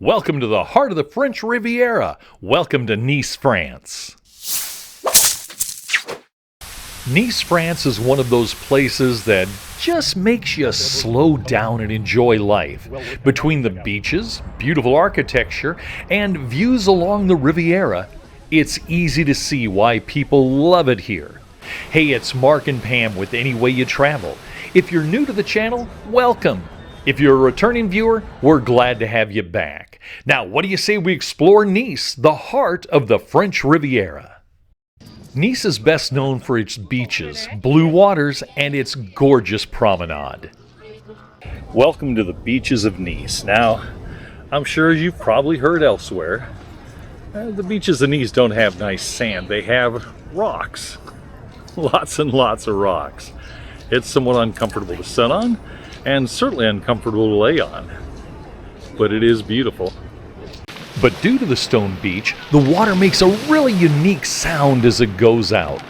Welcome to the heart of the French Riviera. Welcome to Nice, France. Nice, France is one of those places that just makes you slow down and enjoy life. Between the beaches, beautiful architecture, and views along the Riviera, it's easy to see why people love it here. Hey, it's Mark and Pam with Any Way You Travel. If you're new to the channel, welcome. If you're a returning viewer, we're glad to have you back. Now, what do you say we explore Nice, the heart of the French Riviera? Nice is best known for its beaches, blue waters, and its gorgeous promenade. Welcome to the beaches of Nice. Now, I'm sure you've probably heard elsewhere, the beaches of Nice don't have nice sand. They have rocks. Lots and lots of rocks. It's somewhat uncomfortable to sit on, and certainly uncomfortable to lay on. But it is beautiful. But due to the stone beach, the water makes a really unique sound as it goes out.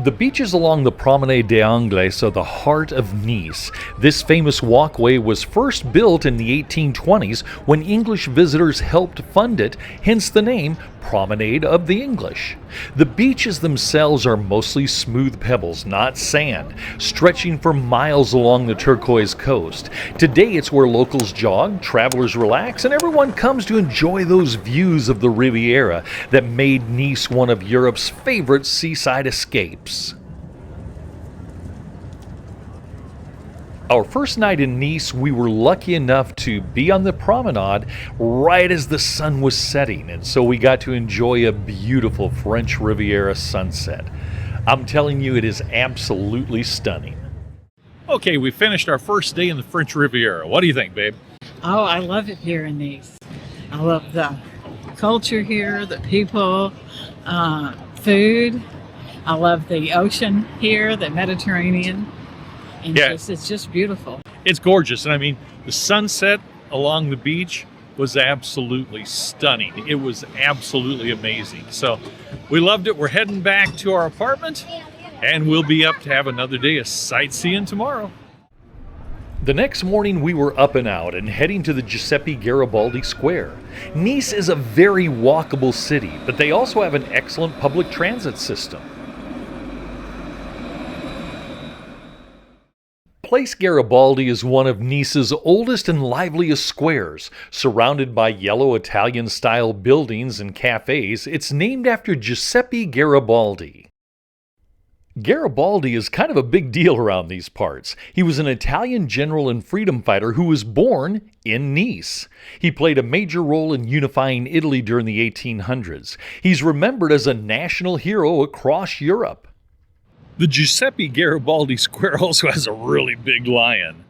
The beaches along the Promenade des Anglais are the heart of Nice. This famous walkway was first built in the 1820s when English visitors helped fund it, hence the name Promenade of the English. The beaches themselves are mostly smooth pebbles, not sand, stretching for miles along the turquoise coast. Today it's where locals jog, travelers relax, and everyone comes to enjoy those views of the Riviera that made Nice one of Europe's favorite seaside escapes. Our first night in Nice, we were lucky enough to be on the promenade right as the sun was setting, and so we got to enjoy a beautiful French Riviera sunset. I'm telling you, it is absolutely stunning. Okay, we finished our first day in the French Riviera. What do you think, babe? Oh, I love it here in Nice. I love the culture here, the people, food. I love the ocean here, the Mediterranean. And yeah, it's just beautiful. It's gorgeous. And I mean, the sunset along the beach was absolutely stunning. It was absolutely amazing. So we loved it. We're heading back to our apartment, and we'll be up to have another day of sightseeing tomorrow. The next morning we were up and out and heading to the Giuseppe Garibaldi Square. Nice is a very walkable city, but they also have an excellent public transit system. Place Garibaldi is one of Nice's oldest and liveliest squares. Surrounded by yellow Italian-style buildings and cafes, it's named after Giuseppe Garibaldi. Garibaldi is kind of a big deal around these parts. He was an Italian general and freedom fighter who was born in Nice. He played a major role in unifying Italy during the 1800s. He's remembered as a national hero across Europe. The Giuseppe Garibaldi Square also has a really big lion.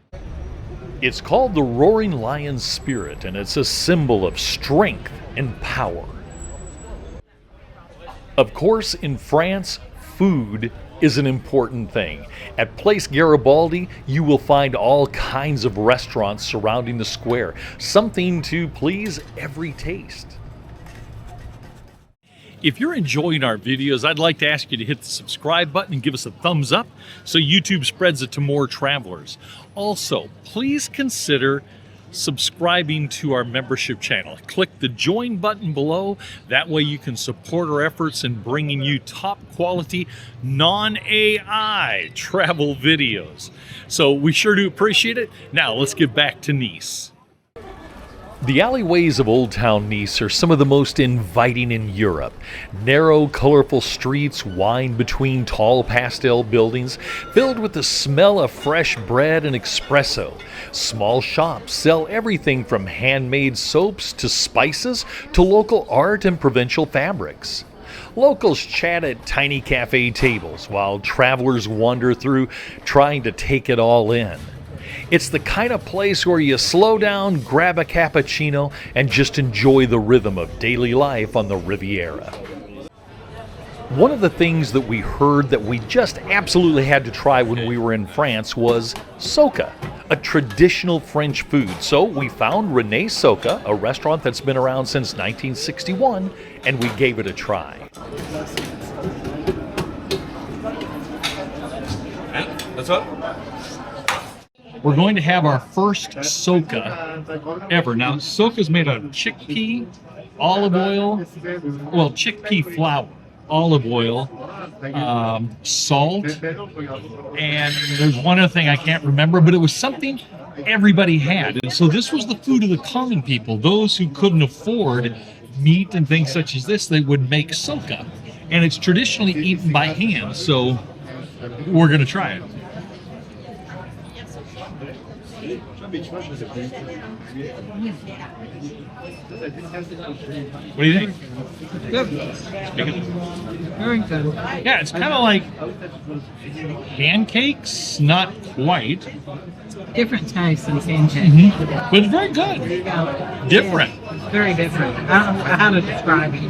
It's called the Roaring Lion's Spirit, and it's a symbol of strength and power. Of course, in France, food is an important thing. At Place Garibaldi, you will find all kinds of restaurants surrounding the square, something to please every taste. If you're enjoying our videos, I'd like to ask you to hit the subscribe button and give us a thumbs up so YouTube spreads it to more travelers. Also, please consider subscribing to our membership channel. Click the join button below. That way you can support our efforts in bringing you top quality, non-AI travel videos. So we sure do appreciate it. Now let's get back to Nice. The alleyways of Old Town Nice are some of the most inviting in Europe. Narrow, colorful streets wind between tall pastel buildings, filled with the smell of fresh bread and espresso. Small shops sell everything from handmade soaps to spices to local art and provincial fabrics. Locals chat at tiny cafe tables while travelers wander through trying to take it all in. It's the kind of place where you slow down, grab a cappuccino, and just enjoy the rhythm of daily life on the Riviera. One of the things that we heard that we just absolutely had to try when we were in France was Socca, a traditional French food. So we found René Socca, a restaurant that's been around since 1961, and we gave it a try. That's up. We're going to have our first Socca ever. Now, Socca is made out of chickpea, olive oil, well, chickpea flour, olive oil, salt, and there's one other thing I can't remember, but it was something everybody had. And so this was the food of the common people. Those who couldn't afford meat and things such as this, they would make Socca. And it's traditionally eaten by hand, so we're going to try it. What do you think? Good. Very good. Yeah, it's kind of like pancakes, not quite. Different taste than pancakes. But it's very good. Yeah. Different. Yeah, very different. I don't know how to describe it.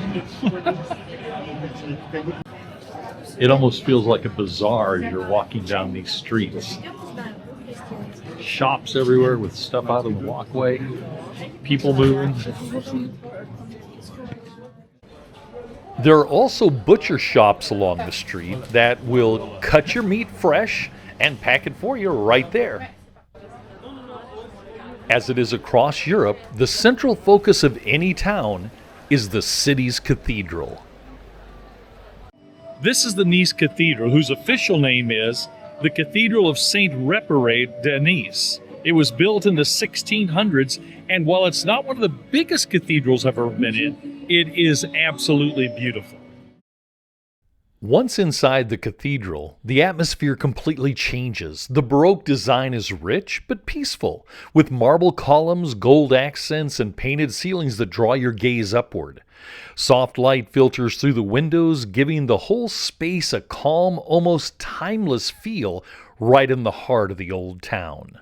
It almost feels like a bazaar as you're walking down these streets. Shops everywhere with stuff out of the walkway, people moving. There are also butcher shops along the street that will cut your meat fresh and pack it for you right there. As it is across Europe, the central focus of any town is the city's cathedral. This is the Nice Cathedral, whose official name is the Cathedral of Saint Reparate de Nice. It was built in the 1600s, and while it's not one of the biggest cathedrals I've ever been in, it is absolutely beautiful. Once inside the cathedral, the atmosphere completely changes. The Baroque design is rich but peaceful, with marble columns, gold accents, and painted ceilings that draw your gaze upward. Soft light filters through the windows, giving the whole space a calm, almost timeless feel right in the heart of the old town.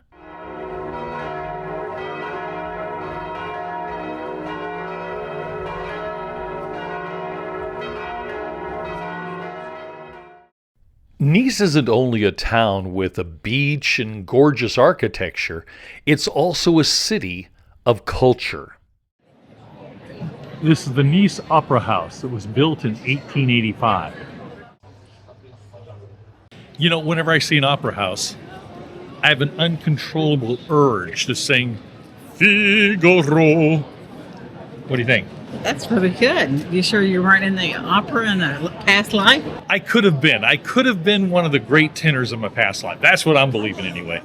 Nice isn't only a town with a beach and gorgeous architecture, it's also a city of culture. This is the Nice Opera House. It was built in 1885. You know, whenever I see an opera house, I have an uncontrollable urge to sing Figaro. What do you think? That's really good. You sure you weren't in the opera in a past life? I could have been. I could have been one of the great tenors of my past life. That's what I'm believing anyway.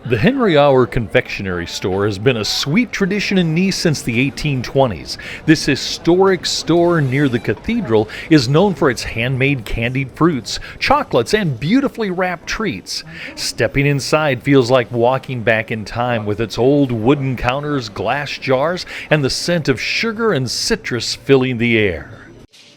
The Henri Auer Confectionery store has been a sweet tradition in Nice since the 1820s. This historic store near the cathedral is known for its handmade candied fruits, chocolates, and beautifully wrapped treats. Stepping inside feels like walking back in time with its old wooden counters, glass jars, and the scent of sugar and citrus filling the air.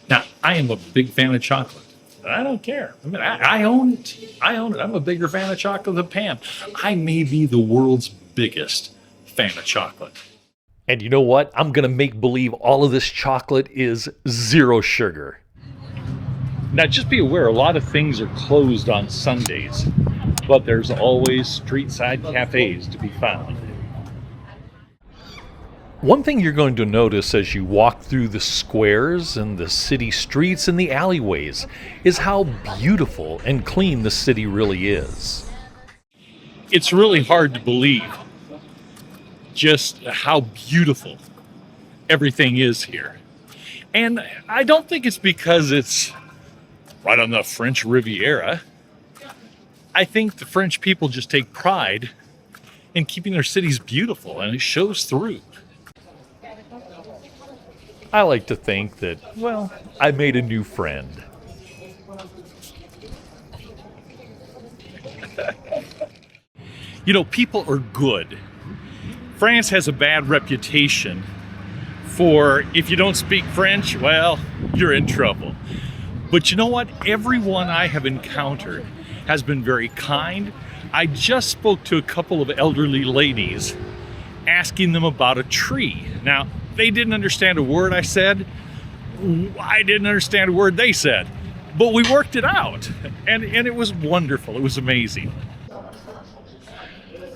Now, I am a big fan of chocolate. I don't care. I mean, I own it. I own it. I'm a bigger fan of chocolate than Pam. I may be the world's biggest fan of chocolate. And you know what? I'm going to make believe all of this chocolate is zero sugar. Now, just be aware, a lot of things are closed on Sundays, but there's always street-side cafes to be found. One thing you're going to notice as you walk through the squares and the city streets and the alleyways is how beautiful and clean the city really is. It's really hard to believe just how beautiful everything is here. And I don't think it's because it's right on the French Riviera. I think the French people just take pride in keeping their cities beautiful, and it shows through. I like to think that, well, I made a new friend. You know, people are good. France has a bad reputation for if you don't speak French, well, you're in trouble. But you know what? Everyone I have encountered has been very kind. I just spoke to a couple of elderly ladies asking them about a tree. Now, they didn't understand a word I said. I didn't understand a word they said. But we worked it out. And it was wonderful. It was amazing.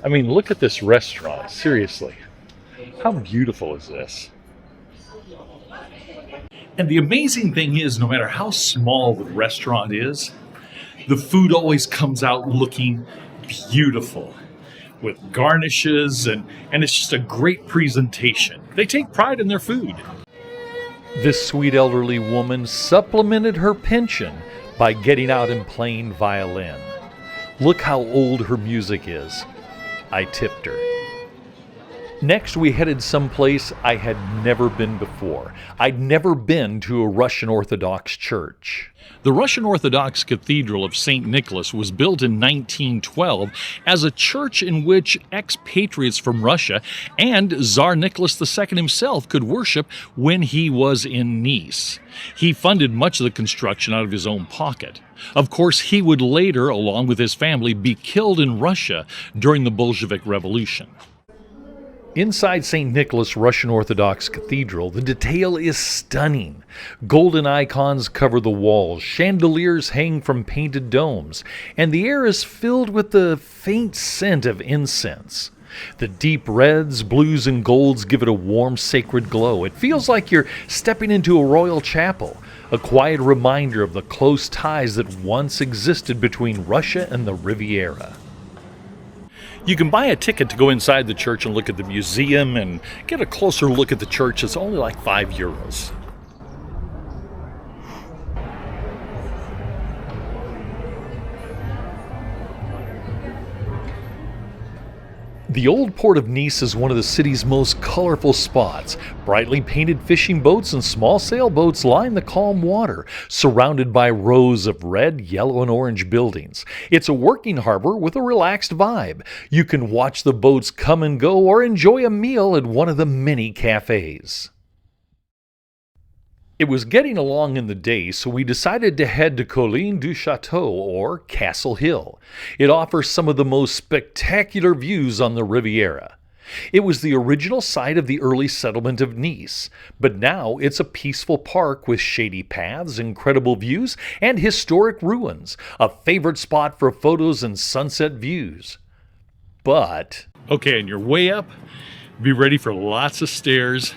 I mean, look at this restaurant. Seriously. How beautiful is this? And the amazing thing is, no matter how small the restaurant is, the food always comes out looking beautiful with garnishes, and it's just a great presentation. They take pride in their food. This sweet elderly woman supplemented her pension by getting out and playing violin. Look how old her music is. I tipped her. Next, we headed someplace I had never been before. I'd never been to a Russian Orthodox church. The Russian Orthodox Cathedral of St. Nicholas was built in 1912 as a church in which expatriates from Russia and Tsar Nicholas II himself could worship when he was in Nice. He funded much of the construction out of his own pocket. Of course, he would later, along with his family, be killed in Russia during the Bolshevik Revolution. Inside St. Nicholas Russian Orthodox Cathedral, the detail is stunning. Golden icons cover the walls, chandeliers hang from painted domes, and the air is filled with the faint scent of incense. The deep reds, blues, and golds give it a warm, sacred glow. It feels like you're stepping into a royal chapel, a quiet reminder of the close ties that once existed between Russia and the Riviera. You can buy a ticket to go inside the church and look at the museum and get a closer look at the church. It's only like €5. The old port of Nice is one of the city's most colorful spots. Brightly painted fishing boats and small sailboats line the calm water, surrounded by rows of red, yellow, and orange buildings. It's a working harbor with a relaxed vibe. You can watch the boats come and go or enjoy a meal at one of the many cafés. It was getting along in the day, so we decided to head to Colline du Château, or Castle Hill. It offers some of the most spectacular views on the Riviera. It was the original site of the early settlement of Nice, but now it's a peaceful park with shady paths, incredible views, and historic ruins, a favorite spot for photos and sunset views. But... okay, on your way up, be ready for lots of stairs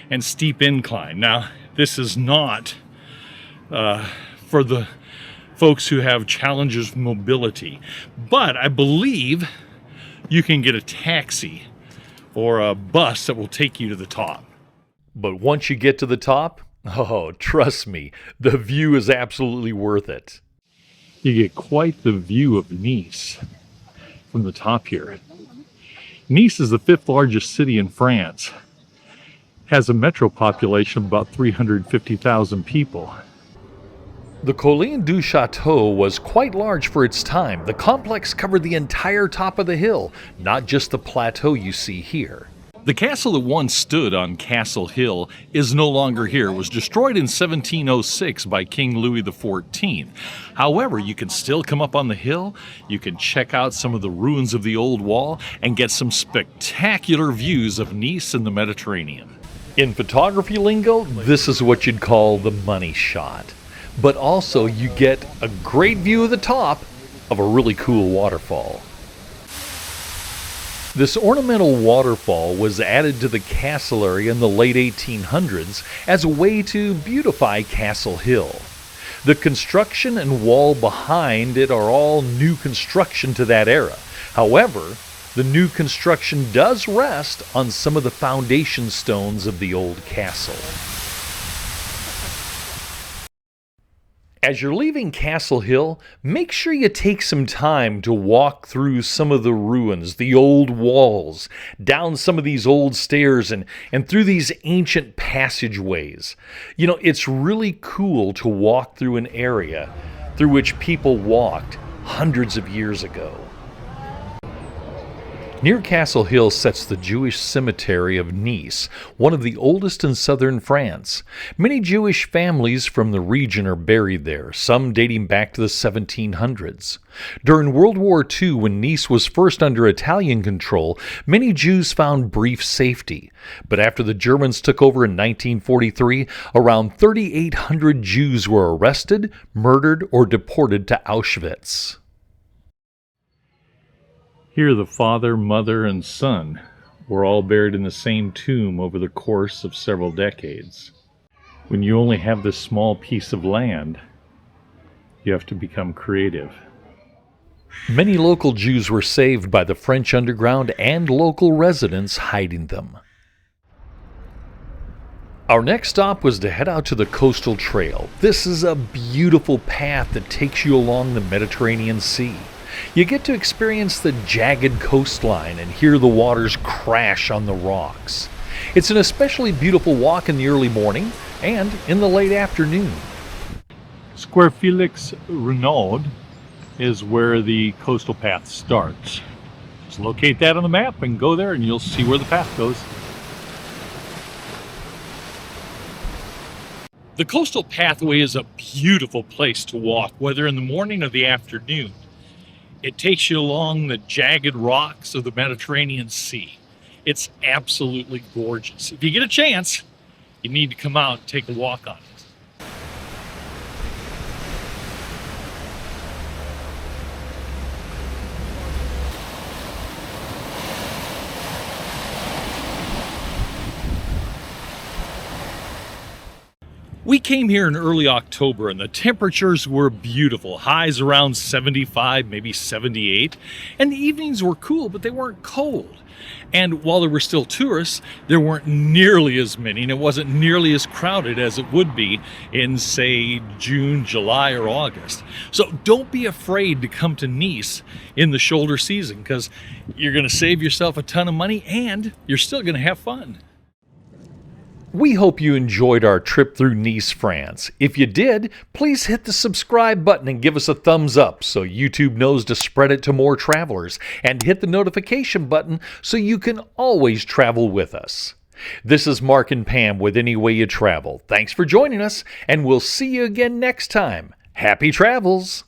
and steep incline. Now, this is not for the folks who have challenges with mobility, but I believe you can get a taxi or a bus that will take you to the top. But once you get to the top, oh, trust me, the view is absolutely worth it. You get quite the view of Nice from the top here. Nice is the 5th largest city in France. Has a metro population of about 350,000 people. The Colline du Château was quite large for its time. The complex covered the entire top of the hill, not just the plateau you see here. The castle that once stood on Castle Hill is no longer here. It was destroyed in 1706 by King Louis XIV. However, you can still come up on the hill, you can check out some of the ruins of the old wall, and get some spectacular views of Nice and the Mediterranean. In photography lingo, this is what you'd call the money shot. But also, you get a great view of the top of a really cool waterfall. This ornamental waterfall was added to the castle area in the late 1800s as a way to beautify Castle Hill. The construction and wall behind it are all new construction to that era. However, the new construction does rest on some of the foundation stones of the old castle. As you're leaving Castle Hill, make sure you take some time to walk through some of the ruins, the old walls, down some of these old stairs, and through these ancient passageways. You know, it's really cool to walk through an area through which people walked hundreds of years ago. Near Castle Hill sits the Jewish cemetery of Nice, one of the oldest in southern France. Many Jewish families from the region are buried there, some dating back to the 1700s. During World War II, when Nice was first under Italian control, many Jews found brief safety. But after the Germans took over in 1943, around 3,800 Jews were arrested, murdered, or deported to Auschwitz. Here the father, mother, and son were all buried in the same tomb over the course of several decades. When you only have this small piece of land, you have to become creative. Many local Jews were saved by the French underground and local residents hiding them. Our next stop was to head out to the coastal trail. This is a beautiful path that takes you along the Mediterranean Sea. You get to experience the jagged coastline and hear the waters crash on the rocks. It's an especially beautiful walk in the early morning and in the late afternoon. Square Felix Renaud is where the coastal path starts. Just locate that on the map and go there and you'll see where the path goes. The coastal pathway is a beautiful place to walk, whether in the morning or the afternoon. It takes you along the jagged rocks of the Mediterranean Sea. It's absolutely gorgeous. If you get a chance, you need to come out and take a walk on it. We came here in early October and the temperatures were beautiful. Highs around 75, maybe 78. And the evenings were cool, but they weren't cold. And while there were still tourists, there weren't nearly as many, and it wasn't nearly as crowded as it would be in, say, June, July, or August. So don't be afraid to come to Nice in the shoulder season, because you're going to save yourself a ton of money and you're still going to have fun. We hope you enjoyed our trip through Nice, France. If you did, please hit the subscribe button and give us a thumbs up so YouTube knows to spread it to more travelers, and hit the notification button so you can always travel with us. This is Mark and Pam with Any Way You Travel. Thanks for joining us, and we'll see you again next time. Happy travels!